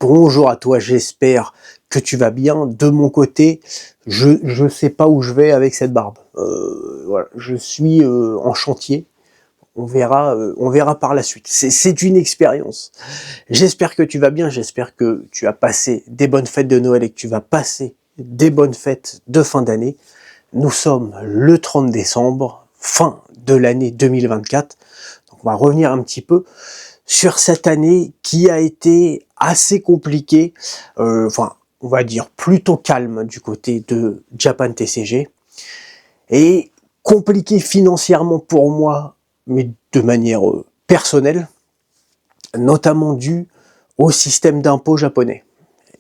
Bonjour à toi, j'espère que tu vas bien. De mon côté, je sais pas où je vais avec cette barbe. Voilà, je suis en chantier. On verra par la suite. C'est une expérience. J'espère que tu vas bien. J'espère que tu as passé des bonnes fêtes de Noël et que tu vas passer des bonnes fêtes de fin d'année. Nous sommes le 30 décembre, fin de l'année 2024. Donc on va revenir un petit peu sur cette année qui a été assez compliquée, enfin on va dire plutôt calme du côté de Japan TCG, et compliquée financièrement pour moi, mais de manière personnelle, notamment dû au système d'impôt japonais.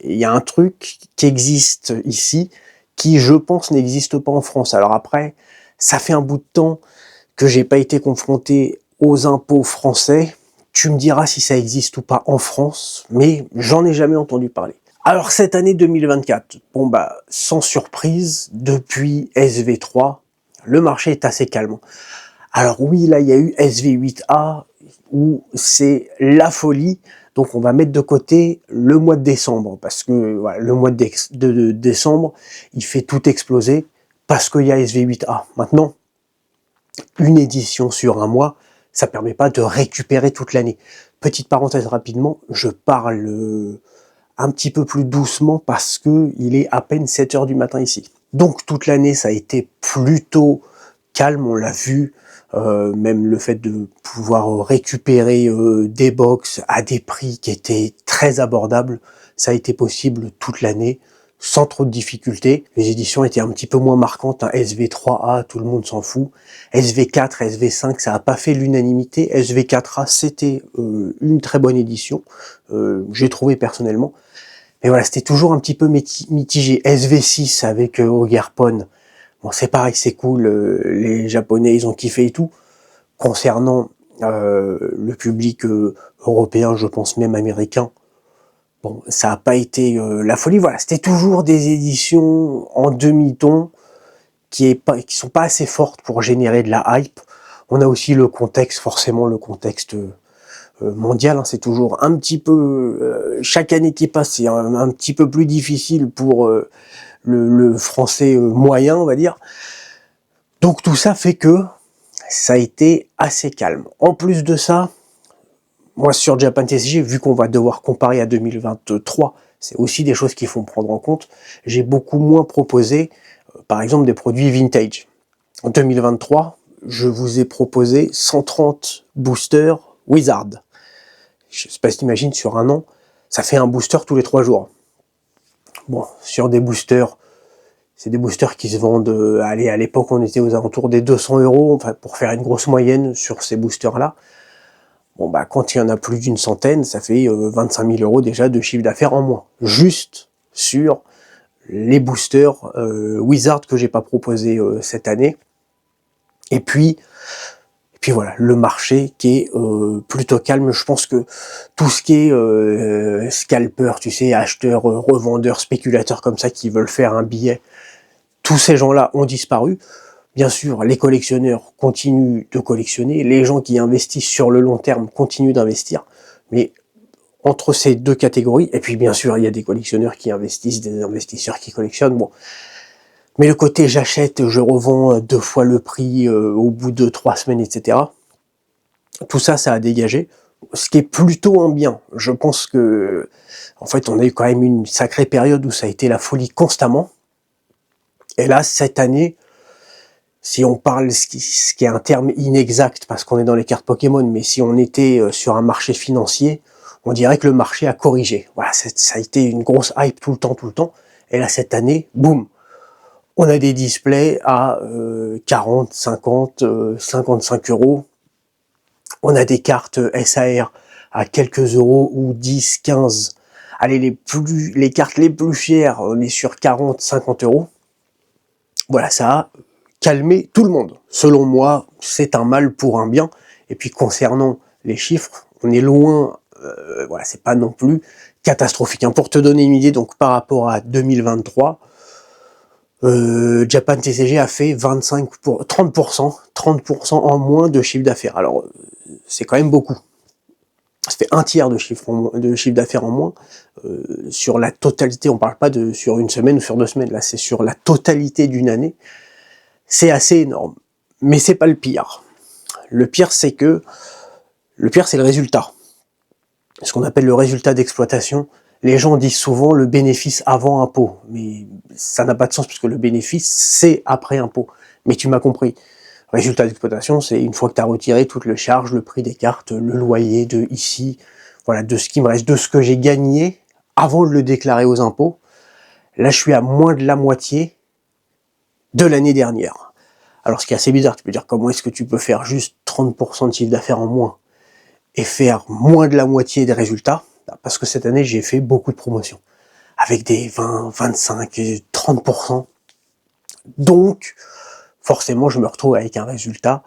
Il y a un truc qui existe ici, qui je pense n'existe pas en France. Alors après, ça fait un bout de temps que j'ai pas été confronté aux impôts français. Tu me diras si ça existe ou pas en France, mais j'en ai jamais entendu parler. Alors cette année 2024, bon bah sans surprise, depuis SV3, le marché est assez calme. Alors oui, là il y a eu SV8A où c'est la folie, donc on va mettre de côté le mois de décembre, parce que voilà, le mois de décembre, il fait tout exploser, parce qu'il y a SV8A. Maintenant, une édition sur un mois, ça permet pas de récupérer toute l'année. Petite parenthèse rapidement, je parle un petit peu plus doucement parce que il est à peine 7 heures du matin ici. Donc toute l'année, ça a été plutôt calme, on l'a vu, même le fait de pouvoir récupérer des box à des prix qui étaient très abordables, ça a été possible toute l'année, sans trop de difficultés. Les éditions étaient un petit peu moins marquantes, hein. SV3A, tout le monde s'en fout. SV4, SV5, ça n'a pas fait l'unanimité. SV4A, c'était une très bonne édition, j'ai trouvé personnellement. Mais voilà, c'était toujours un petit peu mitigé. SV6 avec Ogerpon, bon c'est pareil, c'est cool, les Japonais ils ont kiffé et tout. Concernant le public européen, je pense même américain, bon, ça n'a pas été la folie. Voilà, c'était toujours des éditions en demi-ton qui sont pas assez fortes pour générer de la hype. On a aussi le contexte, forcément le contexte mondial, hein, c'est toujours un petit peu, chaque année qui passe, c'est un petit peu plus difficile pour le français moyen, on va dire. Donc tout ça fait que ça a été assez calme. En plus de ça, moi sur Japan TCG, vu qu'on va devoir comparer à 2023, c'est aussi des choses qu'il faut prendre en compte, j'ai beaucoup moins proposé, par exemple, des produits vintage. En 2023, je vous ai proposé 130 boosters Wizard. Je sais pas si t'imagines, sur un an, ça fait un booster tous les 3 jours. Bon, sur des boosters, c'est des boosters qui se vendent, allez, à l'époque on était aux alentours des 200 €, enfin pour faire une grosse moyenne sur ces boosters-là. Bon bah quand il y en a plus d'une centaine, ça fait 25 000 € déjà de chiffre d'affaires en moins. Juste sur les boosters Wizard que j'ai pas proposé cette année. Et puis voilà, le marché qui est plutôt calme. Je pense que tout ce qui est scalper, tu sais, acheteurs, revendeurs, spéculateurs comme ça qui veulent faire un billet, tous ces gens-là ont disparu. Bien sûr, les collectionneurs continuent de collectionner, les gens qui investissent sur le long terme continuent d'investir, mais entre ces deux catégories, et puis bien sûr, il y a des collectionneurs qui investissent, des investisseurs qui collectionnent, bon. Mais le côté j'achète, je revends 2 fois le prix au bout de 3 semaines, etc. Tout ça, ça a dégagé, ce qui est plutôt un bien. Je pense que, en fait, on a eu quand même une sacrée période où ça a été la folie constamment. Et là, cette année, si on parle, ce qui est un terme inexact parce qu'on est dans les cartes Pokémon, mais si on était sur un marché financier, on dirait que le marché a corrigé. Voilà, ça a été une grosse hype tout le temps. Et là, cette année, boum, on a des displays à 40, 50, 55 €. On a des cartes SAR à quelques euros ou 10, 15. Allez, les cartes les plus chères, on est sur 40, 50 €. Voilà, ça a calmé tout le monde. Selon moi, c'est un mal pour un bien. Et puis concernant les chiffres, on est loin, voilà, c'est pas non plus catastrophique. Hein. Pour te donner une idée, donc par rapport à 2023, Japan TCG a fait 30% en moins de chiffre d'affaires. Alors, c'est quand même beaucoup. ça fait un tiers de chiffre d'affaires en moins. Sur la totalité, on parle pas de sur une semaine ou sur 2 semaines, là c'est sur la totalité d'une année. C'est assez énorme. Mais c'est pas le pire. Le pire c'est le résultat. Ce qu'on appelle le résultat d'exploitation. Les gens disent souvent le bénéfice avant impôt, mais ça n'a pas de sens puisque le bénéfice c'est après impôt. Mais tu m'as compris. Résultat d'exploitation, c'est une fois que tu as retiré toutes les charges, le prix des cartes, le loyer de ici, voilà, de ce qui me reste, de ce que j'ai gagné avant de le déclarer aux impôts. Là, je suis à moins de la moitié de l'année dernière. Alors, ce qui est assez bizarre, tu peux dire comment est-ce que tu peux faire juste 30% de chiffre d'affaires en moins et faire moins de la moitié des résultats? Parce que cette année, j'ai fait beaucoup de promotions avec des 20, 25, 30%. Donc, forcément, je me retrouve avec un résultat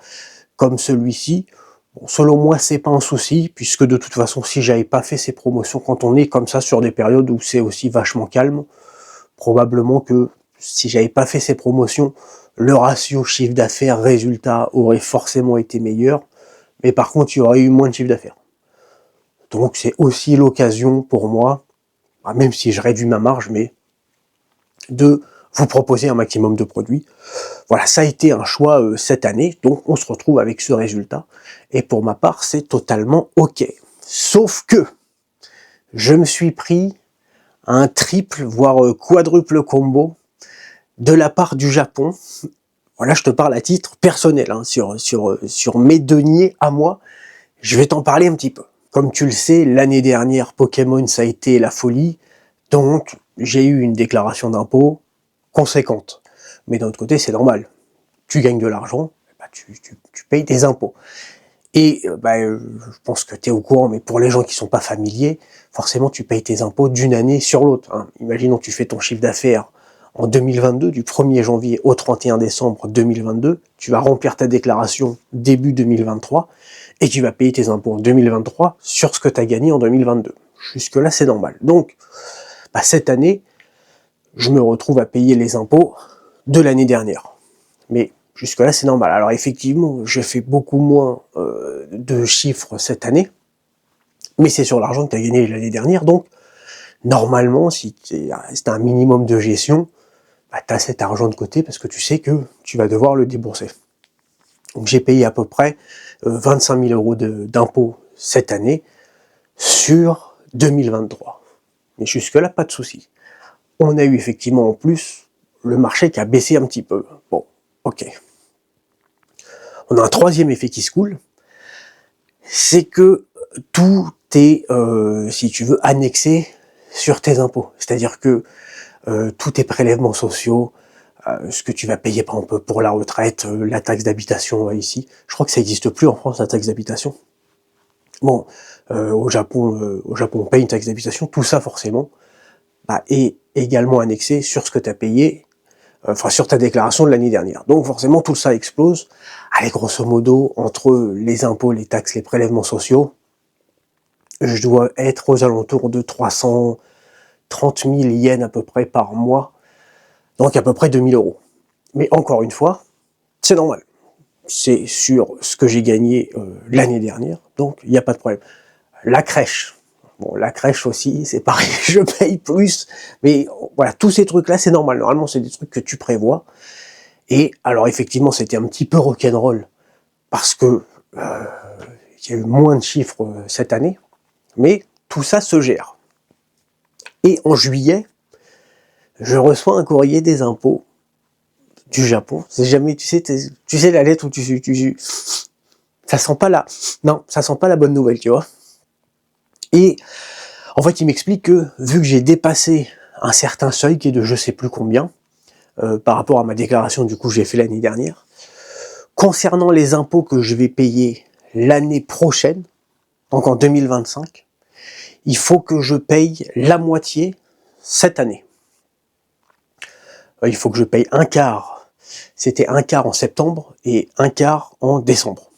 comme celui-ci. Bon, selon moi, c'est pas un souci, puisque de toute façon, si j'avais pas fait ces promotions, quand on est comme ça sur des périodes où c'est aussi vachement calme, probablement que si j'avais pas fait ces promotions, le ratio chiffre d'affaires résultat aurait forcément été meilleur, mais par contre, il y aurait eu moins de chiffre d'affaires. Donc c'est aussi l'occasion pour moi, même si je réduis ma marge, mais de vous proposer un maximum de produits. Voilà, ça a été un choix cette année, donc on se retrouve avec ce résultat. Et pour ma part, c'est totalement OK. Sauf que je me suis pris un triple, voire quadruple combo de la part du Japon. Voilà, je te parle à titre personnel, hein, sur mes deniers à moi. Je vais t'en parler un petit peu. Comme tu le sais, l'année dernière, Pokémon, ça a été la folie. Donc, j'ai eu une déclaration d'impôt conséquente. Mais d'un autre côté, c'est normal. Tu gagnes de l'argent, bah tu payes des impôts. Et je pense que tu es au courant, mais pour les gens qui sont pas familiers, forcément tu payes tes impôts d'une année sur l'autre. Hein. Imaginons que tu fais ton chiffre d'affaires en 2022, du 1er janvier au 31 décembre 2022, tu vas remplir ta déclaration début 2023, et tu vas payer tes impôts en 2023 sur ce que tu as gagné en 2022. Jusque-là, c'est normal. Donc, cette année, je me retrouve à payer les impôts de l'année dernière. Mais jusque-là, c'est normal. Alors effectivement, je fais beaucoup moins de chiffres cette année, mais c'est sur l'argent que tu as gagné l'année dernière. Donc, normalement, si tu as un minimum de gestion, tu as cet argent de côté parce que tu sais que tu vas devoir le débourser. Donc j'ai payé à peu près 25 000 euros d'impôts cette année sur 2023. Mais jusque-là, pas de souci. On a eu effectivement en plus le marché qui a baissé un petit peu. Bon, ok. On a un troisième effet qui se coule, c'est que tout est, si tu veux, annexé sur tes impôts. C'est-à-dire que tous tes prélèvements sociaux, ce que tu vas payer par exemple pour la retraite, la taxe d'habitation ici, je crois que ça n'existe plus en France, la taxe d'habitation. Bon, au Japon, on paye une taxe d'habitation, tout ça forcément est également annexé sur ce que tu as payé, sur ta déclaration de l'année dernière. Donc forcément tout ça explose. Allez, grosso modo, entre les impôts, les taxes, les prélèvements sociaux, je dois être aux alentours de 330 000 yens à peu près par mois, donc à peu près 2000 euros. Mais encore une fois, c'est normal. C'est sur ce que j'ai gagné l'année dernière, donc il n'y a pas de problème. La crèche. Bon, la crèche aussi, c'est pareil, je paye plus. Mais voilà, tous ces trucs-là, c'est normal. Normalement, c'est des trucs que tu prévois. Et alors, effectivement, c'était un petit peu rock'n'roll parce que il y a eu moins de chiffres cette année. Mais tout ça se gère. Et en juillet, je reçois un courrier des impôts du Japon. C'est jamais, tu sais la lettre où ça sent pas ça sent pas la bonne nouvelle, tu vois. Et en fait, il m'explique que vu que j'ai dépassé un certain seuil qui est de je sais plus combien, par rapport à ma déclaration du coup j'ai fait l'année dernière, concernant les impôts que je vais payer l'année prochaine, donc en 2025, il faut que je paye la moitié cette année. Il faut que je paye un quart. C'était un quart en septembre et un quart en décembre.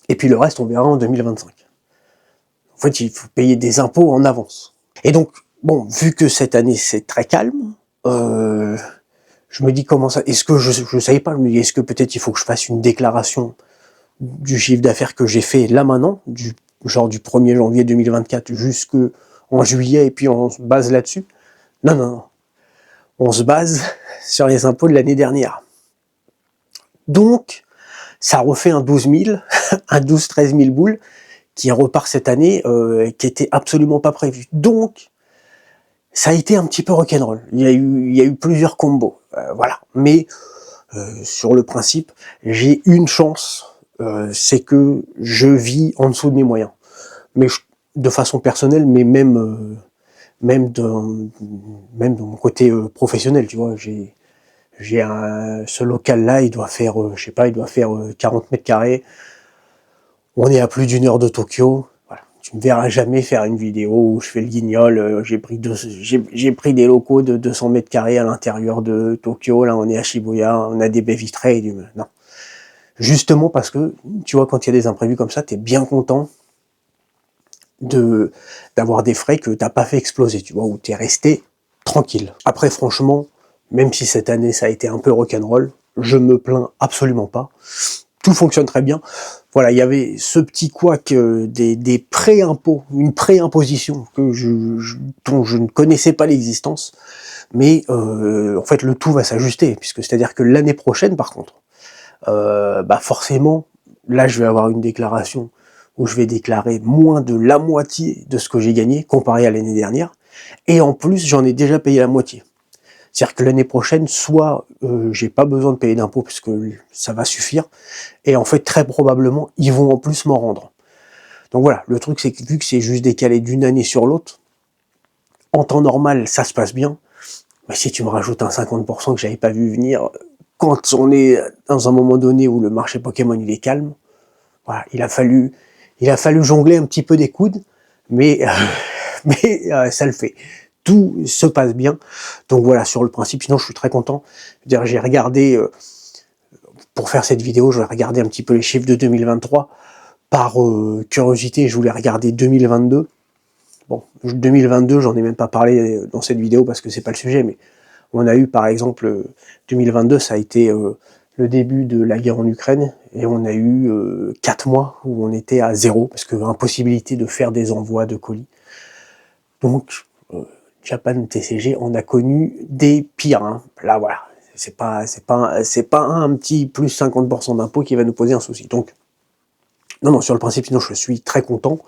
Et puis le reste, on verra en 2025. En fait, il faut payer des impôts en avance. Et donc, bon, vu que cette année c'est très calme, je me dis comment ça. Est-ce que je savais pas, je me dis est-ce que peut-être il faut que je fasse une déclaration du chiffre d'affaires que j'ai fait là maintenant, du genre du 1er janvier 2024 jusqu'en juillet, et puis on se base là-dessus. Non, non, non. On se base sur les impôts de l'année dernière. Donc, ça refait un 12 000, un 12-13 000 boules, qui repart cette année, qui était absolument pas prévu. Donc, ça a été un petit peu rock'n'roll. Il y a eu plusieurs combos, voilà. Mais sur le principe, j'ai une chance, c'est que je vis en dessous de mes moyens. Mais de façon personnelle, mais même de mon côté professionnel, tu vois. Ce local-là, il doit faire, je sais pas, il doit faire 40 mètres carrés. On est à plus d'1 heure de Tokyo. Voilà. Tu me verras jamais faire une vidéo où je fais le guignol. J'ai pris des locaux de 200 mètres carrés à l'intérieur de Tokyo. Là, on est à Shibuya. On a des baies vitrées. Non. Justement parce que, tu vois, quand il y a des imprévus comme ça, t'es bien content d'avoir des frais que t'as pas fait exploser, tu vois, où t'es resté tranquille. Après, franchement, même si cette année ça a été un peu rock'n'roll, je me plains absolument pas. Tout fonctionne très bien. Voilà, il y avait ce petit couac des pré-impôts, une pré-imposition dont je ne connaissais pas l'existence, mais en fait le tout va s'ajuster, puisque c'est-à-dire que l'année prochaine, par contre, forcément, là je vais avoir une déclaration où je vais déclarer moins de la moitié de ce que j'ai gagné comparé à l'année dernière, et en plus j'en ai déjà payé la moitié. C'est-à-dire que l'année prochaine, soit j'ai pas besoin de payer d'impôts puisque ça va suffire, et en fait très probablement ils vont en plus m'en rendre. Donc voilà, le truc c'est que vu que c'est juste décalé d'une année sur l'autre, en temps normal ça se passe bien, mais si tu me rajoutes un 50% que j'avais pas vu venir, quand on est dans un moment donné où le marché Pokémon il est calme, voilà, il a fallu jongler un petit peu des coudes, mais ça le fait. Tout se passe bien. Donc voilà, sur le principe, sinon je suis très content. J'ai regardé, pour faire cette vidéo, j'ai regardé un petit peu les chiffres de 2023. Par curiosité, je voulais regarder 2022. Bon, 2022, j'en ai même pas parlé dans cette vidéo parce que c'est pas le sujet, mais on a eu par exemple 2022, ça a été le début de la guerre en Ukraine, et on a eu 4 mois où on était à 0, parce que impossibilité de faire des envois de colis. Donc, Japan TCG, on a connu des pires. Hein. Là, voilà, c'est pas un petit plus 50% d'impôt qui va nous poser un souci. Donc, non, sur le principe, sinon je suis très content.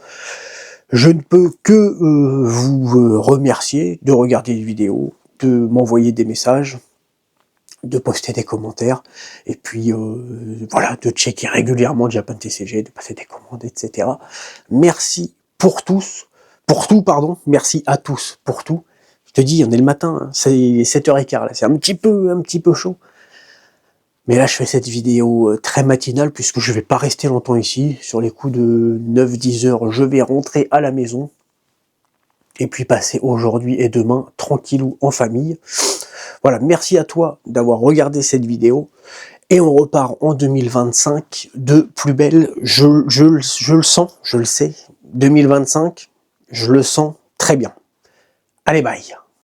Je ne peux que vous remercier de regarder les vidéos, de m'envoyer des messages, de poster des commentaires, et puis voilà, de checker régulièrement Japan TCG, de passer des commandes, etc. Merci pour tout, merci à tous pour tout. Je te dis, on est le matin, hein, c'est 7h15, là, c'est un petit peu chaud. Mais là, je fais cette vidéo très matinale, puisque je vais pas rester longtemps ici. Sur les coups de 9-10 heures, je vais rentrer à la maison, et puis passer aujourd'hui et demain, tranquillou, en famille. Voilà, merci à toi d'avoir regardé cette vidéo, et on repart en 2025 de plus belle. Je le sens, je le sais, 2025, je le sens très bien. Allez, bye.